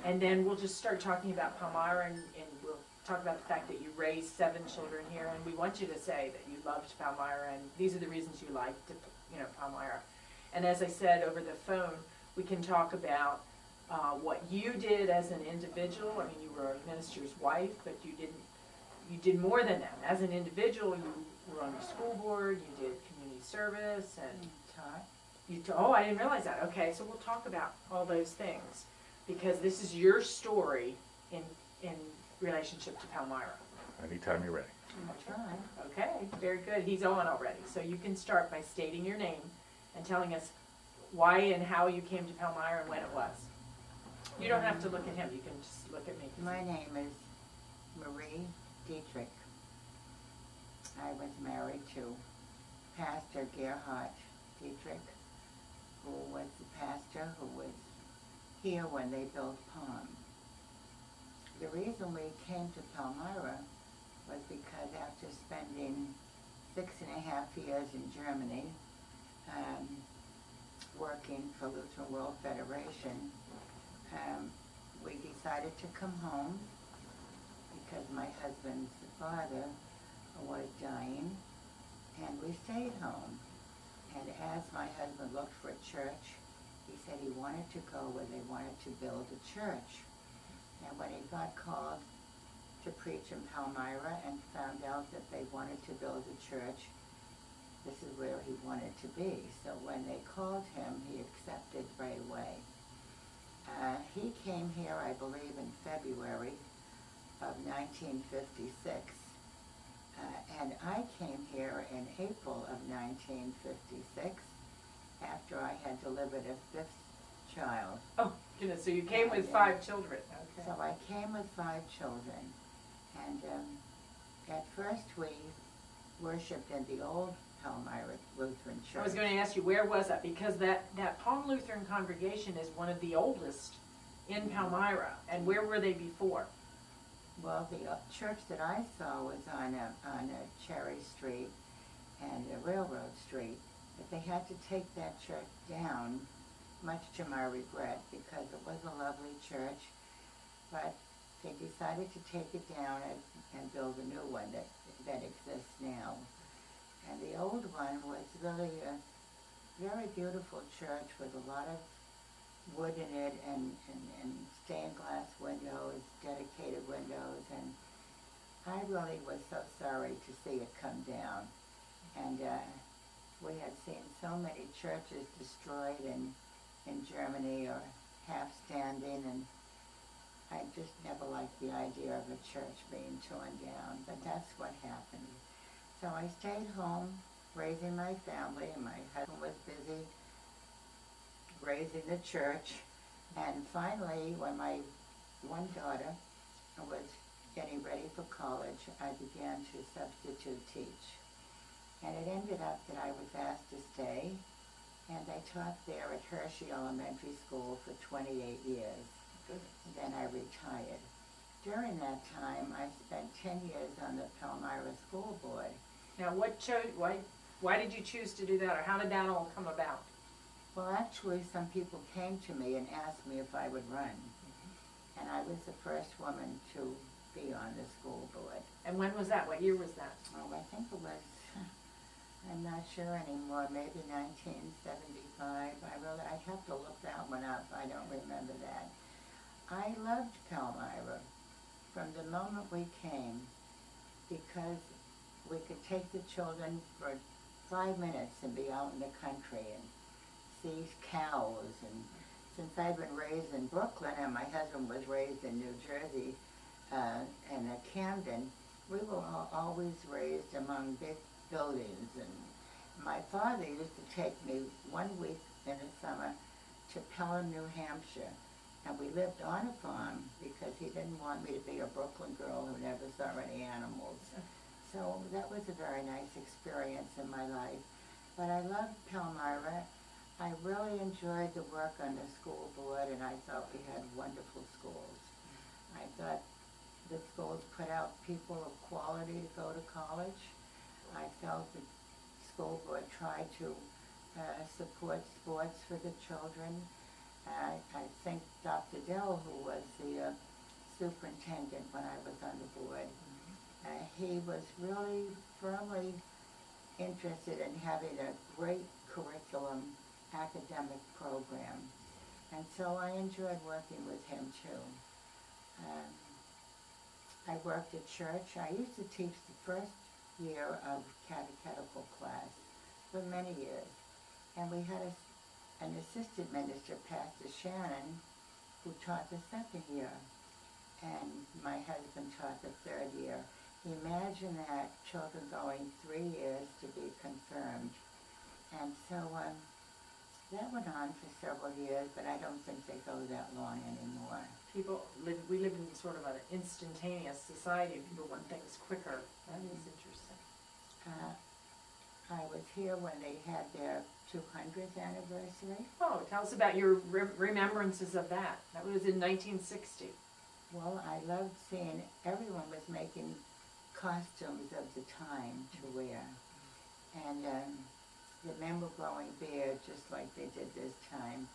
And then we'll just start talking about Palmyra, and we'll talk about the fact that you raised 7 children here, and we want you to say that you loved Palmyra, and these are the reasons you liked, Palmyra. And as I said over the phone, we can talk about what you did as an individual. I mean, you were a minister's wife, but you did more than that. As an individual, you were on the school board, you did community service, and oh, I didn't realize that. Okay, so we'll talk about all those things, because this is your story in relationship to Palmyra. Anytime you're ready. I'll try. Okay, very good. He's on already. So you can start by stating your name and telling us why and how you came to Palmyra and when it was. You don't have to look at him. You can just look at me. My name is Mrs Dietrick. I was married to Pastor Gerhard Dietrick, who was the pastor who was here when they built Palm. The reason we came to Palmyra was because after spending 6.5 years in Germany, working for Lutheran World Federation, we decided to come home because my husband's father was dying, and we stayed home. And as my husband looked for a church, he said he wanted to go where they wanted to build a church. And when he got called to preach in Palmyra and found out that they wanted to build a church, this is where he wanted to be. So when they called him, he accepted right away. He came here, I believe, in February of 1956. And I came here in April of 1956 after I had delivered a 5th child. Oh, goodness. So you came with 5 children. Okay. So I came with 5 children. And at first we worshipped in the old Palmyra Lutheran Church. I was going to ask you, where was that? Because that Palm Lutheran congregation is one of the oldest in Palmyra. And where were they before? Well, the church that I saw was on a Cherry Street and a Railroad Street, but they had to take that church down, much to my regret, because it was a lovely church, but they decided to take it down and build a new one that exists now. And the old one was really a very beautiful church with a lot of wood in it and stained glass windows, dedicated windows, and I really was so sorry to see it come down. And we had seen so many churches destroyed in Germany or half standing, and I just never liked the idea of a church being torn down, but that's what happened. So I stayed home raising my family, and my husband was busy raising the church. And finally, when my one daughter was getting ready for college, I began to substitute teach. And it ended up that I was asked to stay, and I taught there at Hershey Elementary School for 28 years. And then I retired. During that time, I spent 10 years on the Palmyra School Board. Now, why did you choose to do that, or how did that all come about? Well, actually, some people came to me and asked me if I would run. And I was the first woman to be on the school board. And when was that? What year was that? Oh, I think it was, I'm not sure anymore, maybe 1975. I'd have to look that one up. I don't remember that. I loved Palmyra from the moment we came, because we could take the children for 5 minutes and be out in the country and see cows. And since I've been raised in Brooklyn and my husband was raised in New Jersey and Camden, we were always raised among big buildings. And my father used to take me 1 week in the summer to Pelham, New Hampshire. And we lived on a farm because he didn't want me to be a Brooklyn girl who never saw any animals. So that was a very nice experience in my life. But I loved Palmyra. I really enjoyed the work on the school board, and I thought we had wonderful schools. I thought the schools put out people of quality to go to college. I felt the school board tried to support sports for the children. I think Dr. Dell, who was the superintendent when I was on the board, he was really firmly interested in having a great curriculum academic program. And so I enjoyed working with him too. I worked at church. I used to teach the first year of catechetical class for many years. And we had an assistant minister, Pastor Shannon, who taught the second year. And my husband taught the third year. Imagine that, children going 3 years to be confirmed. And so that went on for several years, but I don't think they go that long anymore. We live in sort of an instantaneous society. People want things quicker. That is interesting. I was here when they had their 200th anniversary. Oh, tell us about your remembrances of that. That was in 1960. Well, I loved seeing everyone was making costumes of the time to wear. And the men were growing beard just like they did this time.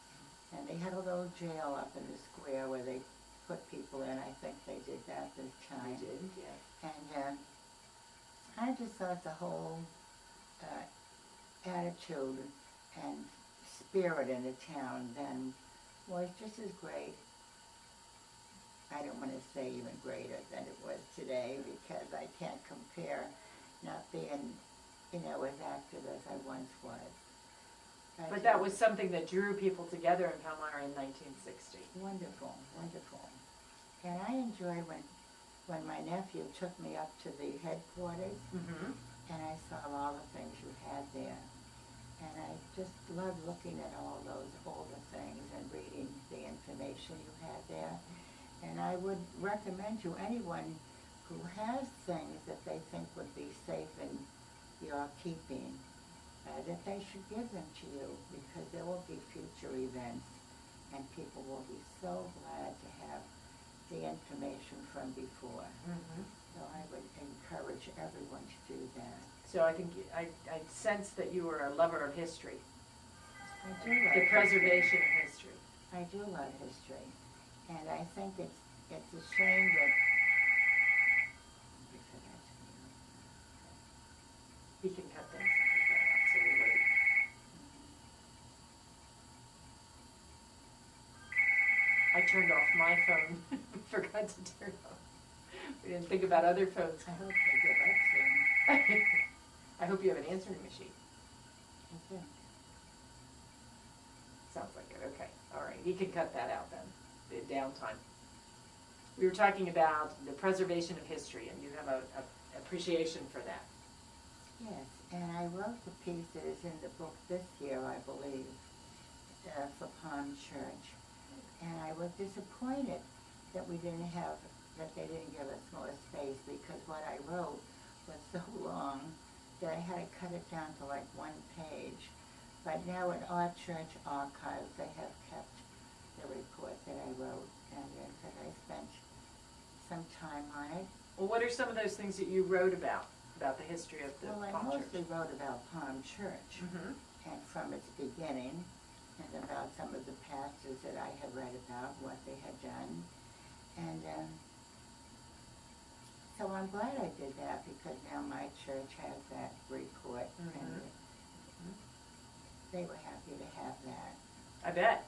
And they had a little jail up in the square where they put people in. I think they did that this time. They did, yeah. And I just thought the whole attitude and spirit in the town then was just as great. I don't want to say even greater than it was today, because I can't compare not being, as active as I once was. But that was something that drew people together in Palmyra in 1960. Wonderful, wonderful. And I enjoyed when my nephew took me up to the headquarters, and I saw all the things you had there. And I just loved looking at all those older things and reading the information you had there. And I would recommend to anyone who has things that they think would be safe in your keeping, that they should give them to you, because there will be future events and people will be so glad to have the information from before. So I would encourage everyone to do that. So I think I sense that you were a lover of history. I do love the preservation of history. I do love history. And I think it's a shame that he can cut things like that out, so we'll wait. I turned off my phone. Forgot to turn it off. We didn't think about other phones. I hope they give up soon. I hope you have an answering machine. Okay. Sounds like it. Okay. All right. He can cut that out then. The downtime. We were talking about the preservation of history, and you have a appreciation for that. Yes, and I wrote the piece that is in the book this year, I believe, for Palm Church. And I was disappointed that they didn't give us more space, because what I wrote was so long that I had to cut it down to like 1 page. But now in our church archives, they have kept the report that I wrote, and that I spent some time on it. Well, what are some of those things that you wrote about the history of the Palm Church? Well, I mostly wrote about Palm Church, and from its beginning, and about some of the pastors that I had read about, what they had done. And so I'm glad I did that, because now my church has that report, and they were happy to have that. I bet.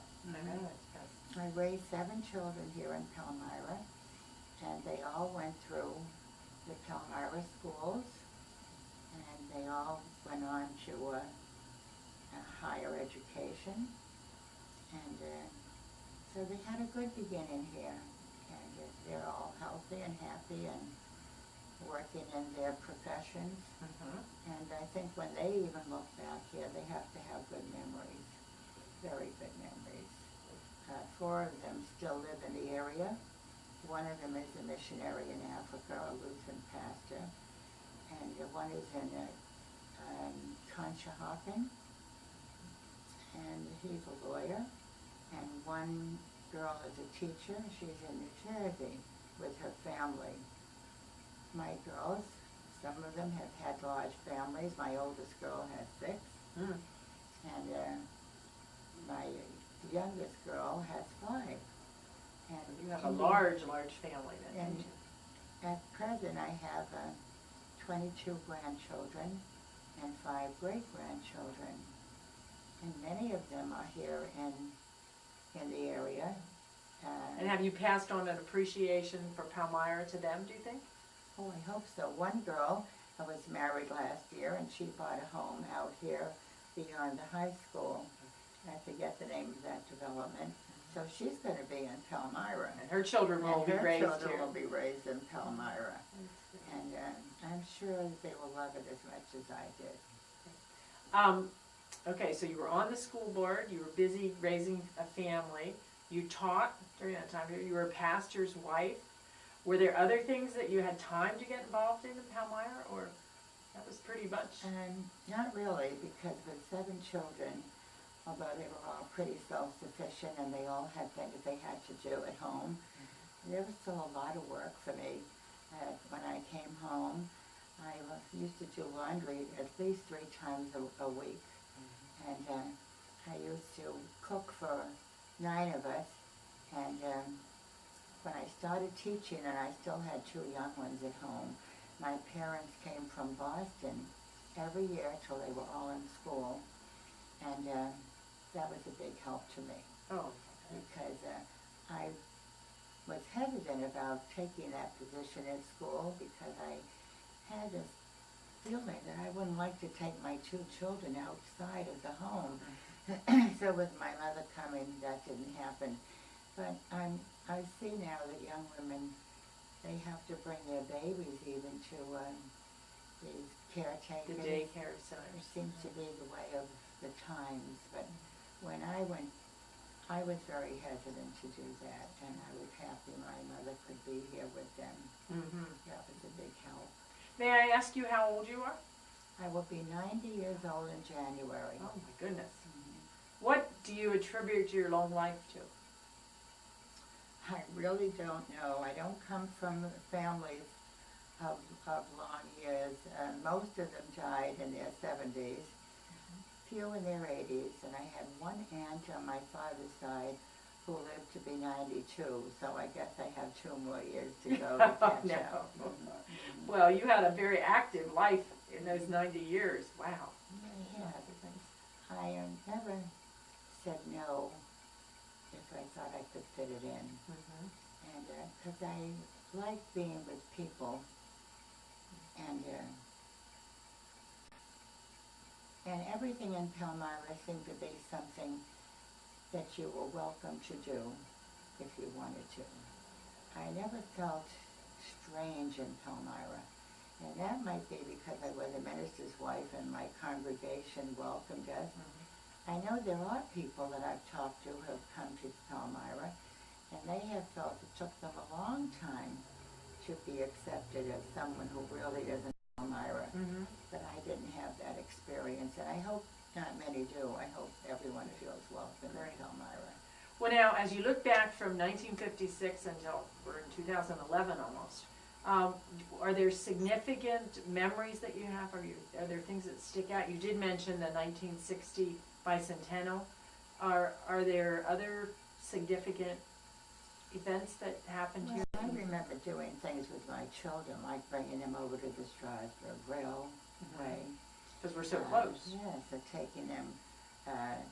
I raised 7 children here in Palmyra, and they all went through the Palmyra schools, and they all went on to a higher education, and so they had a good beginning here, and they're all healthy and happy and working in their professions. And I think when they even look back here, they have to have good memories, very good memories. 4 of them still live in the area. One of them is a missionary in Africa, a Lutheran pastor, and one is in Conshohocken, and he's a lawyer, and one girl is a teacher. She's in New Jersey with her family. My girls, some of them have had large families. My oldest girl has 6, and my the youngest girl has 5. And You have a large family then, and don't you? at present I have 22 grandchildren and 5 great-grandchildren. And many of them are here in the area. And have you passed on an appreciation for Palmyra to them, do you think? Oh, I hope so. One girl was married last year, and she bought a home out here beyond the high school. I forget the name of that development. So she's going to be in Palmyra. And her children will be raised Her children here. will be raised in Palmyra. And I'm sure that they will love it as much as I did. Okay, so you were on the school board, you were busy raising a family, you taught during that time, you were a pastor's wife. Were there other things that you had time to get involved in Palmyra, or that was pretty much? Not really, because with 7 children, although they were all pretty self-sufficient and they all had things they had to do at home, there was still a lot of work for me. When I came home, I used to do laundry at least 3 times a week. And I used to cook for 9 of us. And when I started teaching, and I still had 2 young ones at home, my parents came from Boston every year till they were all in school. And that was a big help to me. Oh. Because I was hesitant about taking that position at school because I had this feeling that I wouldn't like to take my 2 children outside of the home. So with my mother coming, that didn't happen. But I see now that young women, they have to bring their babies even to these caretakers. The daycare center. It seems to be the way of the times. But when I went, I was very hesitant to do that, and I was happy my mother could be here with them. That was a big help. May I ask you how old you are? I will be 90 years old in January. Oh my goodness. What do you attribute your long life to? I really don't know. I don't come from families of long years. Most of them died in their 70s, few in their 80s, and I had one aunt on my father's side who lived to be 92, so I guess I have 2 more years to go to catch up. Well, you had a very active life in those 90 years. Wow. Yeah, I never said no if I thought I could fit it in. And because I like being with people, and everything in Palmyra seemed to be something that you were welcome to do if you wanted to. I never felt strange in Palmyra, and that might be because I was a minister's wife and my congregation welcomed us. I know there are people that I've talked to who have come to Palmyra, and they have felt it took them a long time to be accepted as someone who really isn't Palmyra. But I didn't have that experience, and I hope not many do. I hope everyone feels welcome in Palmyra. Well, now, as you look back from 1956 until we're in 2011 almost, are there significant memories that you have? Are there things that stick out? You did mention the 1960 bicentennial. Are there other significant events that happened here? I remember doing things with my children, like bringing them over to the Strasburg Railway. Because we're so close. Yes, and taking them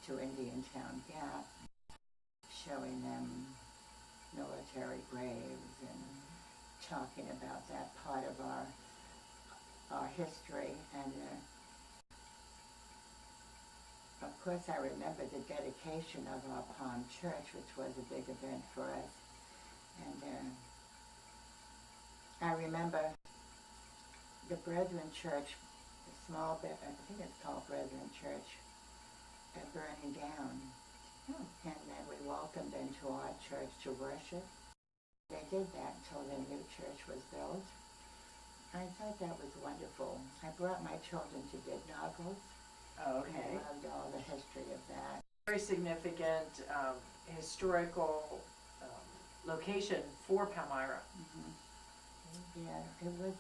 to Indiantown Gap, showing them military graves and talking about that part of our history. And of course I remember the dedication of our Palm Church, which was a big event for us. And I remember the Brethren Church, the small, I think it's called Brethren Church, burning down. And then we welcomed them to our church to worship. They did that until the new church was built. I thought that was wonderful. I brought my children to Big Noggles. Okay. I loved all the history of that. Very significant historical location for Palmyra. Yeah, it was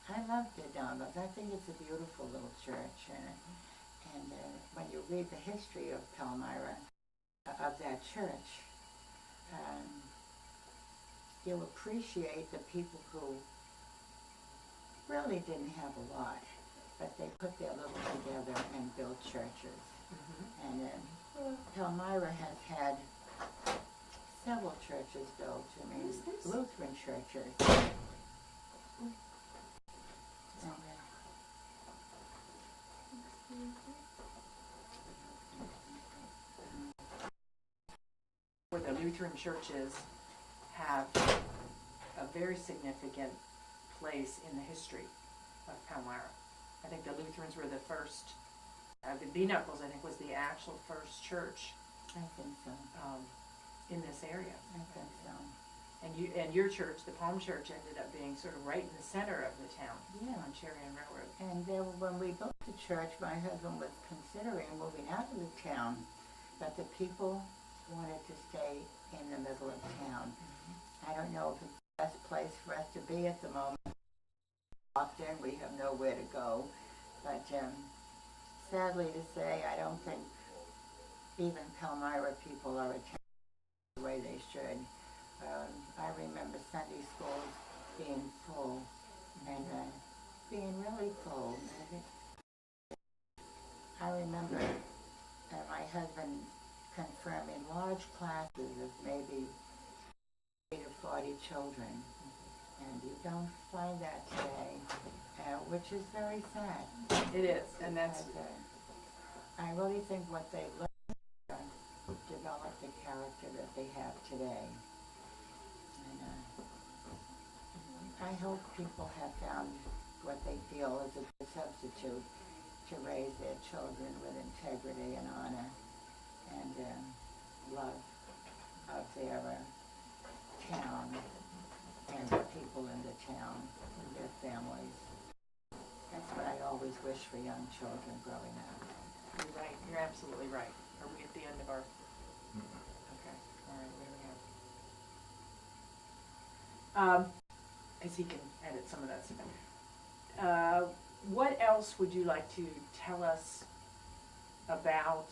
I loved Big Noggles. I think it's a beautiful little church. And when you read the history of Palmyra, of that church, you appreciate the people who really didn't have a lot, but they put their little together and built churches. And Palmyra has had several churches built. I mean, Lutheran churches. And, where the Lutheran churches have a very significant place in the history of Palmyra. I think the Lutherans were the first, the B-Knuckles, I think, was the actual first church I think so. in this area. I think so. And your church, the Palm Church, ended up being sort of right in the center of the town, Yeah. on Cherry and Railroad. And when we built the church, my husband was considering moving out of the town, but the people wanted to stay in the middle of town. I don't know if it's the best place for us to be at the moment. Often we have nowhere to go, but sadly to say, I don't think even Palmyra people are attending the way they should. I remember Sunday schools being full and being really full. I remember my husband confirming large classes of maybe 30 to 40 children, and you don't find that today, which is very sad. It is, and that's... Because, I really think what they learned developed the character that they have today. And I hope people have found what they feel is a good substitute to raise their children with integrity and honor and love of their town and the people in the town and their families. That's what I always wish for young children growing up. You're right. You're absolutely right. Are we at the end of our... Okay. All right. What do we have? Because he can edit some of that stuff. What else would you like to tell us about...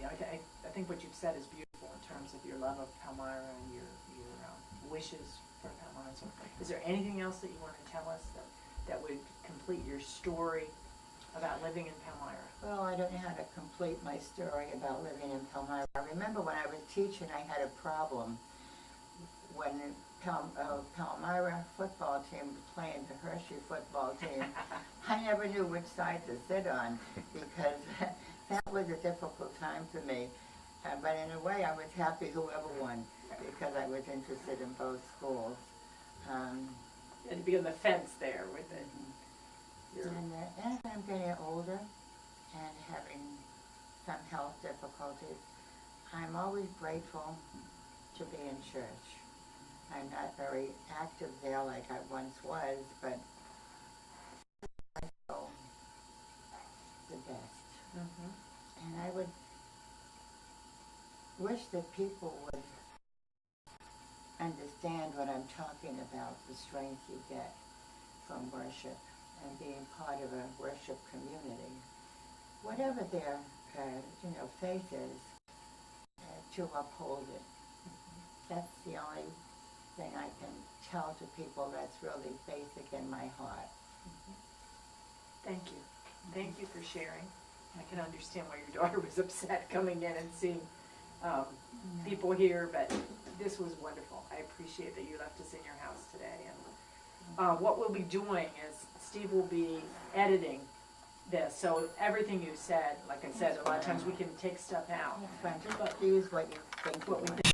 I think what you've said is beautiful in terms of your love of Palmyra and your wishes for Palmyra. So is there anything else that you want to tell us that would complete your story about living in Palmyra? Well, I don't know how to complete my story about living in Palmyra. I remember when I was teaching, I had a problem when the Palmyra football team was playing the Hershey football team. I never knew which side to sit on because that was a difficult time for me. But in a way, I was happy whoever won because I was interested in both schools. And to be on the fence there with it. And as I'm getting older and having some health difficulties, I'm always grateful to be in church. I'm not very active there like I once was, but I feel the best. And I would wish that people would understand what I'm talking about, the strength you get from worship and being part of a worship community. Whatever their faith is, to uphold it. That's the only thing I can tell to people that's really basic in my heart. Thank you. Thank you for sharing. I can understand why your daughter was upset coming in and seeing people here, but this was wonderful. I appreciate that you left us in your house today. And what we'll be doing is Steve will be editing this, so everything you said, like I said, a lot of times we can take stuff out. That's fine. Just use what you think. What we think